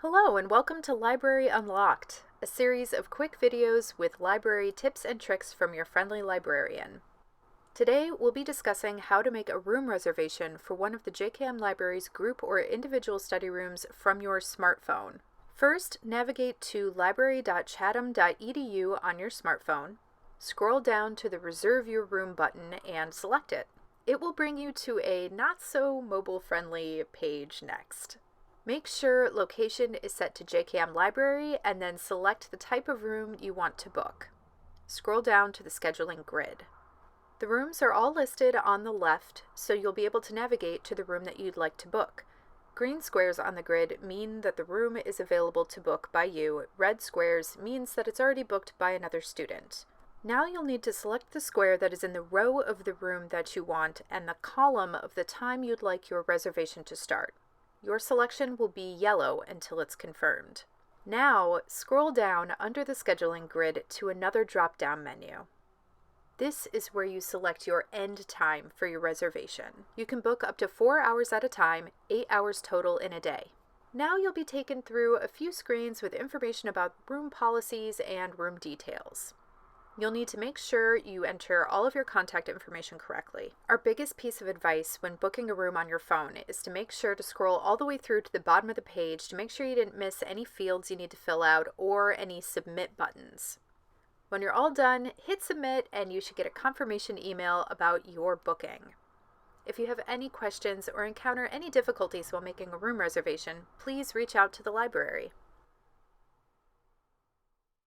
Hello and welcome to Library Unlocked, a series of quick videos with library tips and tricks from your friendly librarian. Today we'll be discussing how to make a room reservation for one of the JKM Library's group or individual study rooms from your smartphone. First, navigate to library.chatham.edu on your smartphone. Scroll down to the Reserve Your Room button and select it. It will bring you to a not-so-mobile-friendly page next. Make sure location is set to JKM Library and then select the type of room you want to book. Scroll down to the scheduling grid. The rooms are all listed on the left, so you'll be able to navigate to the room that you'd like to book. Green squares on the grid mean that the room is available to book by you. Red squares means that it's already booked by another student. Now you'll need to select the square that is in the row of the room that you want and the column of the time you'd like your reservation to start. Your selection will be yellow until it's confirmed. Now, scroll down under the scheduling grid to another drop-down menu. This is where you select your end time for your reservation. You can book up to 4 hours at a time, 8 hours total in a day. Now you'll be taken through a few screens with information about room policies and room details. You'll need to make sure you enter all of your contact information correctly. Our biggest piece of advice when booking a room on your phone is to make sure to scroll all the way through to the bottom of the page to make sure you didn't miss any fields you need to fill out or any submit buttons. When you're all done, hit submit and you should get a confirmation email about your booking. If you have any questions or encounter any difficulties while making a room reservation, please reach out to the library.